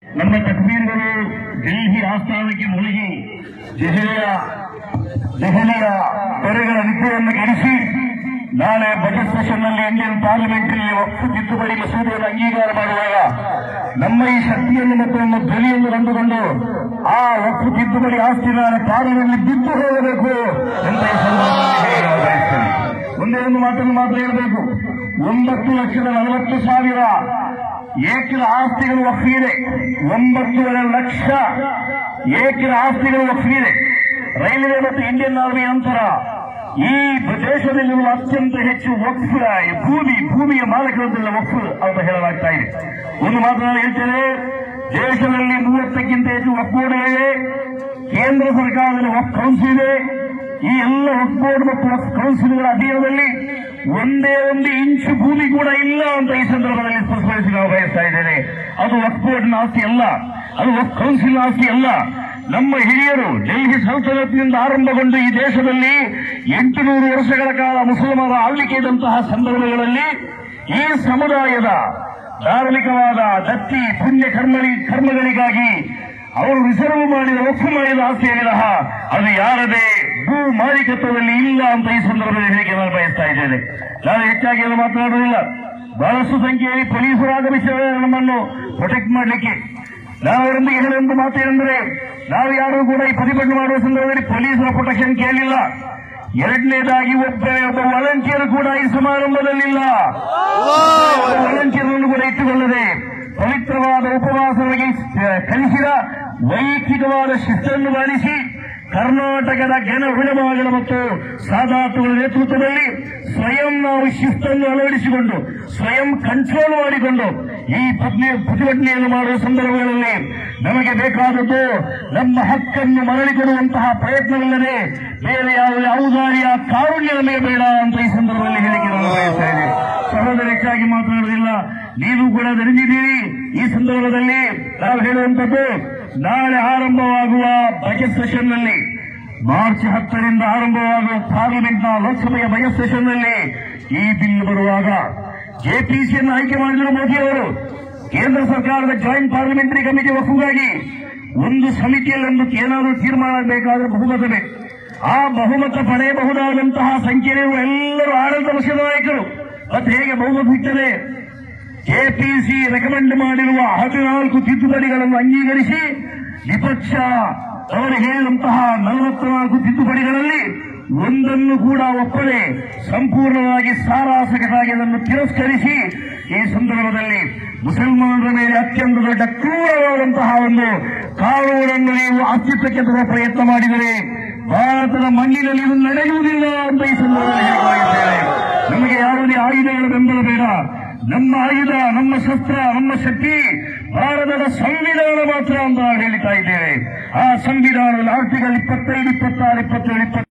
ನಮ್ಮ ತಕ್ಬೀರ್ಗಳು ಡೆಲ್ಲಿ ಆಸ್ಥಾನಕ್ಕೆ ಮುಳುಗಿ ದೆಹಲಿಯ ತೊರೆಗಳ ವಿದ್ಯೆಯನ್ನು ಗೆಡಿಸಿ ನಾಳೆ ಬಜೆಟ್ ಸೆಷನ್ನಲ್ಲಿ ಇಂಡಿಯನ್ ಪಾರ್ಲಿಮೆಂಟರಿ ವಕ್ಫ್ ತಿದ್ದುಪಡಿ ಮಸೂದೆಯನ್ನು ಅಂಗೀಕಾರ ಮಾಡುವಾಗ ನಮ್ಮ ಈ ಶಕ್ತಿಯನ್ನು ಮತ್ತು ನಮ್ಮ ಧ್ವನಿಯನ್ನು ಕಂಡುಕೊಂಡು ಆ ವಕ್ಫ್ ತಿದ್ದುಪಡಿ ಆಸ್ತಿ ನಾಳೆ ಪಾರ್ಲಿಮೆಂಟ್ನಲ್ಲಿ ಬಿದ್ದು ಹೋಗಬೇಕು ಅಂತ ಈ ಸಂದರ್ಭದಲ್ಲಿ ಬಯಸ್ತೇನೆ. ಒಂದೇ ಒಂದು ಮಾತನ್ನು ಮಾತ್ರ ಹೇಳಬೇಕು. 9,40,000 ಏಕರ ಆಸ್ತಿಗಳು ವಕ್ಫಿದೆ. 9.5 ಲಕ್ಷ ಏಕರ ಆಸ್ತಿಗಳು ವಕ್ಫಿದೆ. ರೈಲ್ವೆ ಮತ್ತು ಇಂಡಿಯನ್ ಆರ್ಮಿ ನಂತರ ಈ ದೇಶದಲ್ಲಿರುವ ಅತ್ಯಂತ ಹೆಚ್ಚು ವಕ್ಫ್ ಭೂಮಿಯ ಮಾಲಕರನ್ನೆಲ್ಲ ವಕ್ಫ್ ಅಂತ ಹೇಳಲಾಗ್ತಾ ಇದೆ. ಒಂದು ಮಾತು ನಾನು ಹೇಳ್ತೇನೆ, ದೇಶದಲ್ಲಿ 30ಕ್ಕಿಂತ ಹೆಚ್ಚು ವಕ್ಫ್ ಬೋರ್ಡ್ಗಳಿವೆ. ಕೇಂದ್ರ ಸರ್ಕಾರದಲ್ಲಿ ವಕ್ಫ್ ಕೌನ್ಸಿಲ್ ಇದೆ. ಈ ಎಲ್ಲ ವಕ್ಫ್ ಬೋರ್ಡ್ ಮತ್ತು ವಕ್ಫ್ ಕೌನ್ಸಿಲ್ಗಳ ಅಧೀನದಲ್ಲಿ ಒಂದೇ ಒಂದು ಇಂಚು ಭೂಮಿ ಕೂಡ ಇಲ್ಲ ಅಂತ ಈ ಸಂದರ್ಭದಲ್ಲಿ ಸ್ಪಷ್ಟಪಡಿಸಿ ನಾವು ಬಯಸ್ತಾ ಇದ್ದೇನೆ. ಅದು ವಕ್ಫ್ ಬೋರ್ಡ್ನ ಆಸ್ತಿ ಅಲ್ಲ, ಅದು ವಕ್ಫ್ ಕೌನ್ಸಿಲ್ ಆಸ್ತಿ ಅಲ್ಲ. ನಮ್ಮ ಹಿರಿಯರು ಡೆಲ್ಲಿ ಸಲ್ತನತ್ನಿಂದ ಆರಂಭಗೊಂಡು ಈ ದೇಶದಲ್ಲಿ 800 ವರ್ಷಗಳ ಕಾಲ ಮುಸಲ್ಮಾನರ ಆಳ್ವಿಕೆ ಇದ್ದಂತಹ ಸಂದರ್ಭಗಳಲ್ಲಿ ಈ ಸಮುದಾಯದ ಧಾರ್ಮಿಕವಾದ ದತ್ತಿ ಪುಣ್ಯ ಕರ್ಮಗಳಿಗಾಗಿ ಅವರು ರಿಸರ್ವ್ ಮಾಡಿದ ವಕ್ಫ್ ಮಾಡಿದ ಆಸ್ತಿಯ ವಿರಹ ಅದು ಯಾರದೇ ಭೂ ಮಾಲೀಕತ್ವದಲ್ಲಿ ಇಲ್ಲ ಅಂತ ಈ ಸಂದರ್ಭದಲ್ಲಿ ಹೇಳಿಕೆ ನಾನು ಬಯಸ್ತಾ ಇದ್ದೇನೆ. ನಾನು ಹೆಚ್ಚಾಗಿ ಏನು ಮಾತನಾಡುವುದಿಲ್ಲ. ಬಹಳಷ್ಟು ಸಂಖ್ಯೆಯಲ್ಲಿ ಪೊಲೀಸರು ಆಗಮಿಸಿದರೆ ನಮ್ಮನ್ನು ಪ್ರೊಟೆಕ್ಟ್ ಮಾಡಲಿಕ್ಕೆ. ನಾವು ಅವರೊಂದಿಗೆ ಹೇಳುವಂತ ಮಾತೇನೆಂದರೆ, ನಾವು ಯಾರೂ ಕೂಡ ಈ ಪ್ರತಿಭಟನೆ ಮಾಡುವ ಸಂದರ್ಭದಲ್ಲಿ ಪೊಲೀಸರ ಪ್ರೊಟೆಕ್ಷನ್ ಕೇಳಿಲ್ಲ. ಎರಡನೇದಾಗಿ ಒಬ್ಬ ವಾಲಂಟಿಯರ್ ಕೂಡ ಈ ಸಮಾರಂಭದಲ್ಲಿಲ್ಲ. ವಾಲಂಟಿಯರ್ ಅನ್ನು ಕೂಡ ಇಟ್ಟುಕೊಳ್ಳದೆ ಪವಿತ್ರವಾದ ಉಪವಾಸವಾಗಿ ಕಲಿಸಿದ ವೈಯಕ್ತಿಕವಾದ ಶಿಸ್ತನ್ನು ಪಾಲಿಸಿ ಕರ್ನಾಟಕದ ಘನ ಉಳಮಾಗಳ ಮತ್ತು ಸಾದಾತುಗಳ ನೇತೃತ್ವದಲ್ಲಿ ಸ್ವಯಂ ನಾವು ಶಿಸ್ತನ್ನು ಅಳವಡಿಸಿಕೊಂಡು ಸ್ವಯಂ ಕಂಟ್ರೋಲ್ ಮಾಡಿಕೊಂಡು ಈ ಪ್ರತಿಭಟನೆಯನ್ನು ಮಾಡುವ ಸಂದರ್ಭಗಳಲ್ಲಿ ನಮಗೆ ಬೇಕಾದದ್ದು ನಮ್ಮ ಹಕ್ಕನ್ನು ಮರಳಿಕೊಡುವಂತಹ ಪ್ರಯತ್ನವಿಲ್ಲದೆ ಬೇರೆ ಯಾವುದೇ ಔದಾರ್ಯ ಕಾರುಣ್ಯ ನಮಗೆ ಬೇಡ ಅಂತ ಈ ಸಂದರ್ಭದಲ್ಲಿ ಹೇಳಿಕೆ ನಾನು ಬಯಸ್ತಾ ಇದ್ದೇನೆ. ಸಹೋದರ ಹೆಚ್ಚಾಗಿ ಮಾತನಾಡುವುದಿಲ್ಲ, ನೀವು ಕೂಡ ನೆನೆದಿದ್ದೀರಿ. ಈ ಸಂದರ್ಭದಲ್ಲಿ ನಾವು ಹೇಳುವಂಥದ್ದು, ನಾಳೆ ಆರಂಭವಾಗುವ ಬಜೆಟ್ ಸೆಷನ್ನಲ್ಲಿ ಮಾರ್ಚ್ 10ರಿಂದ ಆರಂಭವಾಗುವ ಪಾರ್ಲಿಮೆಂಟ್ನ ಲೋಕಸಭೆಯ ಬಜೆಟ್ ಸೆಷನ್ನಲ್ಲಿ ಈ ಬಿಲ್ ಬರುವಾಗ ಜೆಪಿಸಿಯನ್ನು ಆಯ್ಕೆ ಮಾಡಿದರು ಮೋದಿ ಅವರು. ಕೇಂದ್ರ ಸರ್ಕಾರದ ಜಾಯಿಂಟ್ ಪಾರ್ಲಿಮೆಂಟರಿ ಕಮಿಟಿ ವಕ್ಫ್ಗಾಗಿ ಒಂದು ಸಮಿತಿಯಲ್ಲಿ ಏನಾದರೂ ತೀರ್ಮಾನ ಬೇಕಾದರೆ ಬಹುಮತ ಬೇಕು. ಆ ಬಹುಮತ ಪಡೆಯಬಹುದಾದಂತಹ ಸಂಖ್ಯೆಯಿರುವ ಎಲ್ಲರೂ ಆಡಳಿತ ಪಕ್ಷದ ನಾಯಕರು. ಮತ್ತೆ ಹೇಗೆ ಬಹುಮತ ಸಿಗ್ತದೆ? ಕೆಪಿಸಿ ರೆಕಮೆಂಡ್ ಮಾಡಿರುವ 14 ತಿದ್ದುಪಡಿಗಳನ್ನು ಅಂಗೀಕರಿಸಿ ವಿಪಕ್ಷ ಅವರು ಹೇಳಿದಂತಹ 44 ತಿದ್ದುಪಡಿಗಳಲ್ಲಿ ಒಂದನ್ನು ಕೂಡ ಒಪ್ಪದೆ ಸಂಪೂರ್ಣವಾಗಿ ಸಾರಾಸಗಟಾಗಿ ಅದನ್ನು ತಿರಸ್ಕರಿಸಿ ಈ ಸಂದರ್ಭದಲ್ಲಿ ಮುಸಲ್ಮಾನರ ಮೇಲೆ ಅತ್ಯಂತ ದೊಡ್ಡ ಕ್ರೂರವಾದಂತಹ ಒಂದು ಕಾನೂನನ್ನು ನೀವು ಅಸ್ತಿತ್ವಕ್ಕೆ ತರುವ ಪ್ರಯತ್ನ ಮಾಡಿದರೆ ಭಾರತದ ಮಣ್ಣಿನಲ್ಲಿ ಇದು ನಡೆಯುವುದಿಲ್ಲ ಅಂತ ಈ ಸಂದರ್ಭದಲ್ಲಿ ಹೇಳಲಾಗಿದ್ದೇನೆ. ನಮಗೆ ಯಾವುದೇ ಆಯುಧಗಳ ಬೆಂಬಲ ಬೇಡ. ನಮ್ಮ ಆಯುಧ, ನಮ್ಮ ಶಸ್ತ್ರ, ನಮ್ಮ ಶಕ್ತಿ ಭಾರತದ ಸಂವಿಧಾನ ಮಾತ್ರ ಅಂತ ನಾವು ಹೇಳ್ತಾ ಇದ್ದೇವೆ. ಆ ಸಂವಿಧಾನದಲ್ಲಿ ಆರ್ಟಿಕಲ್ 25, 26, 27, 28